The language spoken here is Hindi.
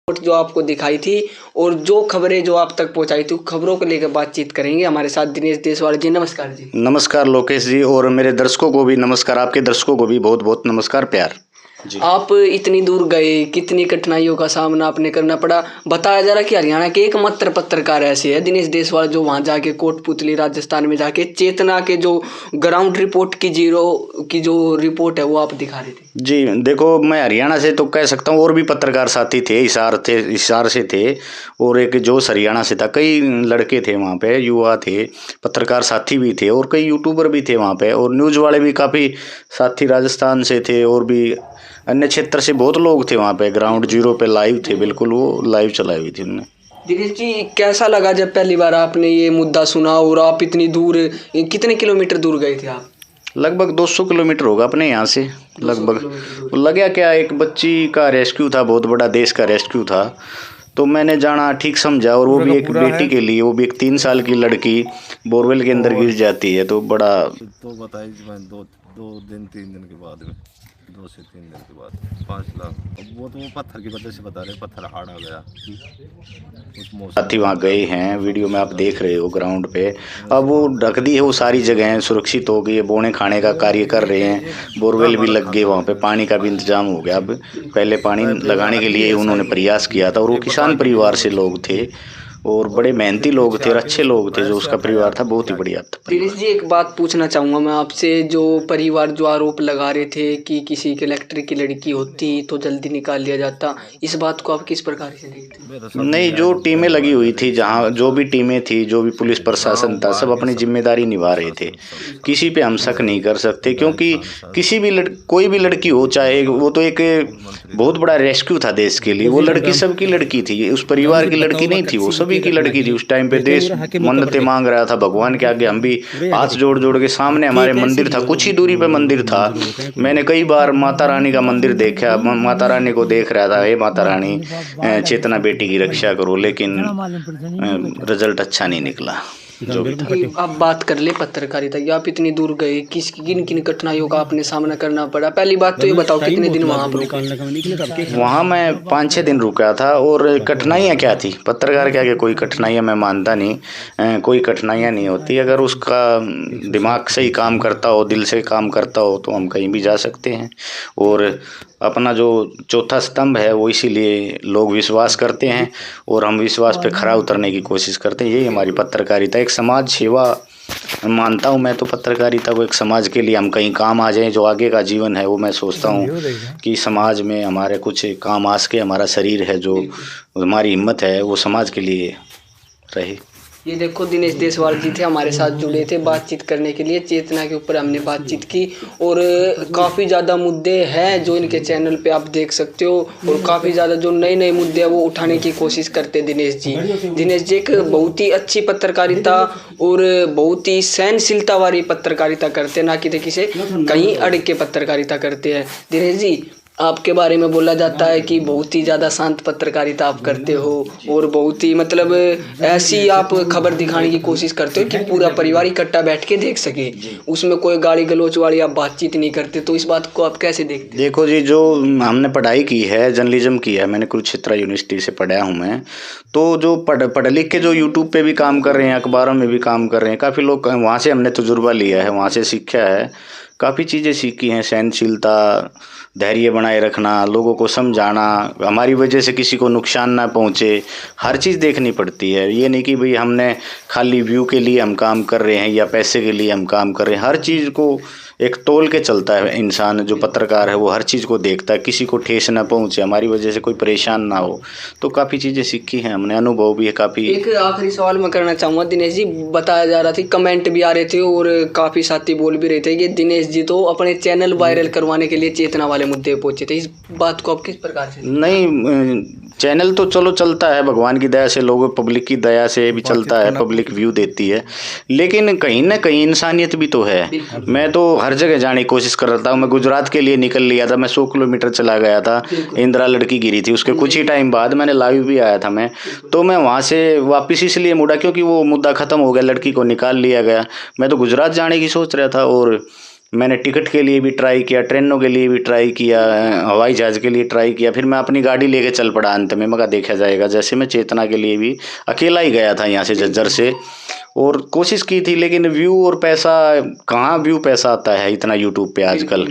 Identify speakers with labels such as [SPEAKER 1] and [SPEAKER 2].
[SPEAKER 1] जो आपको दिखाई थी और जो खबरें जो आप तक पहुंचाई थी, खबरों को लेकर बातचीत करेंगे। हमारे साथ दिनेश देशवाल जी, नमस्कार जी।
[SPEAKER 2] नमस्कार लोकेश जी, और मेरे दर्शकों को भी नमस्कार, आपके दर्शकों को भी बहुत बहुत नमस्कार प्यार जी।
[SPEAKER 1] आप इतनी दूर गए, कितनी कठिनाइयों का सामना आपने करना पड़ा। बताया जा रहा है कि हरियाणा के एकमात्र पत्रकार ऐसे है दिनेश देशवाल जो वहां जाके कोटपुतली राजस्थान में जाके चेतना के जो ग्राउंड रिपोर्ट की जीरो की जो रिपोर्ट है वो आप दिखा रहे थे।
[SPEAKER 2] जी देखो, मैं हरियाणा से तो कह सकता हूँ, और भी पत्रकार साथी थे, हिसार से थे, और एक जोश हरियाणा से था। कई लड़के थे वहाँ पे, युवा थे, पत्रकार साथी भी थे, और कई यूट्यूबर भी थे वहाँ पे, और न्यूज़ वाले भी काफ़ी साथी राजस्थान से थे, और भी अन्य क्षेत्र से बहुत लोग थे वहाँ पे। ग्राउंड जीरो पे लाइव थे, बिल्कुल वो लाइव चलाई हुई थी उन्होंने।
[SPEAKER 1] दिनेश जी, कैसा लगा जब पहली बार आपने ये मुद्दा सुना और आप इतनी दूर, कितने किलोमीटर दूर गए थे आप?
[SPEAKER 2] लगभग 200 किलोमीटर होगा अपने यहाँ से लगभग। लगे क्या, एक बच्ची का रेस्क्यू था, बहुत बड़ा देश का रेस्क्यू था, तो मैंने जाना ठीक समझा। और वो भी एक बेटी के लिए, वो भी एक 3 साल की लड़की बोरवेल के अंदर गिर जाती है, तो बड़ा
[SPEAKER 3] तो बताइए, मैं दो दिन 3 दिन के बाद में, 2 से 3 दिन के बाद 5 लाख। अब वो तो वो पत्थर की वजह से बता रहे, पत्थर हार्ड आ गया।
[SPEAKER 2] साथी वहाँ गए हैं, वीडियो में आप देख रहे हो ग्राउंड पे। अब वो ढक दी है, वो सारी जगह सुरक्षित हो गई है, बोने खाने का कार्य कर रहे हैं, बोरवेल भी लग गए, वहाँ पे पानी का भी इंतजाम हो गया। अब पहले पानी लगाने के लिए उन्होंने प्रयास किया था, और वो किसान परिवार से लोग थे, और बड़े मेहनती लोग थे और अच्छे लोग थे। जो उसका परिवार था बहुत ही बढ़िया था।
[SPEAKER 1] दिनेश जी, एक बात पूछना चाहूँगा मैं आपसे। जो परिवार जो आरोप लगा रहे थे कि किसी कलेक्टर की लड़की होती तो जल्दी निकाल लिया जाता, इस बात को आप किस प्रकार से देखते हैं?
[SPEAKER 2] नहीं, जो टीमें लगी हुई थी, जहाँ जो भी टीमें थी, जो भी पुलिस प्रशासन था, सब अपनी जिम्मेदारी निभा रहे थे। किसी पे हम शक नहीं कर सकते, क्योंकि किसी भी कोई भी लड़की हो, चाहे वो तो एक बहुत बड़ा रेस्क्यू था देश के लिए। वो लड़की सबकी लड़की थी, उस परिवार की लड़की नहीं थी, वो सभी की लड़की थी। उस टाइम पे देश मन्नतें मांग रहा था भगवान के आगे। हम भी हाथ जोड़ जोड़ के, सामने हमारे मंदिर था, कुछ ही दूरी पे मंदिर था। मैंने कई बार माता रानी का मंदिर देखा, माता रानी को देख रहा था, हे माता रानी चेतना बेटी की रक्षा करो, लेकिन रिजल्ट अच्छा नहीं निकला। जो भी था।
[SPEAKER 1] आप बात कर ले पत्रकारिता की, आप इतनी दूर गए, किन किन कठिनाइयों का आपने सामना करना पड़ा? पहली बात तो ये बताओ, कितने दिन वहाँ पर रुके?
[SPEAKER 2] वहाँ मैं 5-6 दिन रुका था, और कठिनाइयाँ क्या थी, पत्रकार के आगे कोई कठिनाइयाँ मैं मानता नहीं। कोई कठिनाइयाँ नहीं होती। अगर उसका दिमाग से ही काम करता हो, दिल से काम करता हो, तो हम कहीं भी जा सकते हैं। और अपना जो चौथा स्तंभ है, वो इसीलिए लोग विश्वास करते हैं, और हम विश्वास पे खरा उतरने की कोशिश करते हैं। यही हमारी पत्रकारिता, एक समाज सेवा मानता हूँ मैं तो पत्रकारिता को। एक समाज के लिए हम कहीं काम आ जाएं, जो आगे का जीवन है वो मैं सोचता हूँ कि समाज में हमारे कुछ काम आ सके। हमारा शरीर है, जो हमारी हिम्मत है, वो समाज के लिए रहे।
[SPEAKER 1] ये देखो, दिनेश देशवाल जी थे हमारे साथ जुड़े थे बातचीत करने के लिए। चेतना के ऊपर हमने बातचीत की, और काफ़ी ज़्यादा मुद्दे हैं जो इनके चैनल पे आप देख सकते हो, और काफ़ी ज़्यादा जो नए नए मुद्दे हैं वो उठाने की कोशिश करते हैं दिनेश जी। दिनेश जी एक बहुत ही अच्छी पत्रकारिता और बहुत ही सहनशीलता वाली पत्रकारिता करते हैं, ना कि किसी कहीं अड़ के पत्रकारिता करते हैं। दिनेश जी, आपके बारे में बोला जाता है कि बहुत ही ज़्यादा शांत पत्रकारिता आप करते हो, और बहुत ही मतलब ऐसी आप खबर दिखाने की कोशिश करते हो कि पूरा परिवार इकट्ठा बैठ के देख सके। उसमें कोई गाली गलौच वाली आप बातचीत नहीं करते, तो इस बात को आप कैसे देखते हैं?
[SPEAKER 2] देखो जी, जो हमने पढ़ाई की है, जर्नलिज्म की है, मैंने कुरुक्षेत्र यूनिवर्सिटी से पढ़ा हूँ मैं। तो जो पढ़ लिख के जो यूट्यूब पे भी काम कर रहे हैं, अखबारों में भी काम कर रहे हैं, काफ़ी लोग, वहाँ से हमने तजुर्बा लिया है, वहाँ से सीखा है, काफ़ी चीज़ें सीखी हैं। सहनशीलता, धैर्य बनाए रखना, लोगों को समझाना, हमारी वजह से किसी को नुकसान ना पहुँचे, हर चीज़ देखनी पड़ती है। ये नहीं कि भाई हमने खाली व्यू के लिए हम काम कर रहे हैं या पैसे के लिए हम काम कर रहे हैं। हर चीज़ को एक तोल के चलता है इंसान। जो पत्रकार है वो हर चीज़ को देखता है, किसी को ठेस ना पहुँचे, हमारी वजह से कोई परेशान ना हो। तो काफ़ी चीज़ें सीखी हैं हमने, अनुभव भी है काफ़ी।
[SPEAKER 1] एक आखिरी सवाल मैं करना चाहूँगा दिनेश जी। बताया जा रहा था, कमेंट भी आ रहे थे और काफ़ी साथी बोल भी रहे थे कि दिनेश जी तो अपने चैनल वायरल करवाने के लिए चेतना वाले मुद्दे पे पहुंचे थे। इस बात को आप किस प्रकार से?
[SPEAKER 2] नहीं, चैनल तो चलो चलता है, भगवान की दया से, लोगों पब्लिक की दया से भी चलता है, पब्लिक व्यू देती है, लेकिन कहीं ना कहीं इंसानियत भी तो है। मैं तो हर जगह जाने की कोशिश कर रहा था। मैं गुजरात के लिए निकल लिया था, मैं 100 किलोमीटर चला गया था। इंदिरा लड़की गिरी थी, उसके कुछ ही टाइम बाद मैंने लाइव भी आया था मैं। तो मैं वहाँ से वापस इसलिए मुड़ा क्योंकि वो मुद्दा ख़त्म हो गया, लड़की को निकाल लिया गया। मैं तो गुजरात जाने की सोच रहा था, और मैंने टिकट के लिए भी ट्राई किया, ट्रेनों के लिए भी ट्राई किया, हवाई जहाज़ के लिए ट्राई किया, फिर मैं अपनी गाड़ी लेके चल पड़ा अंत में। मैं कहा देखा जाएगा, जैसे मैं चेतना के लिए भी अकेला ही गया था यहाँ से झज्जर से, और कोशिश की थी, लेकिन व्यू और पैसा कहाँ, व्यू पैसा आता है इतना यूट्यूब पे आजकल।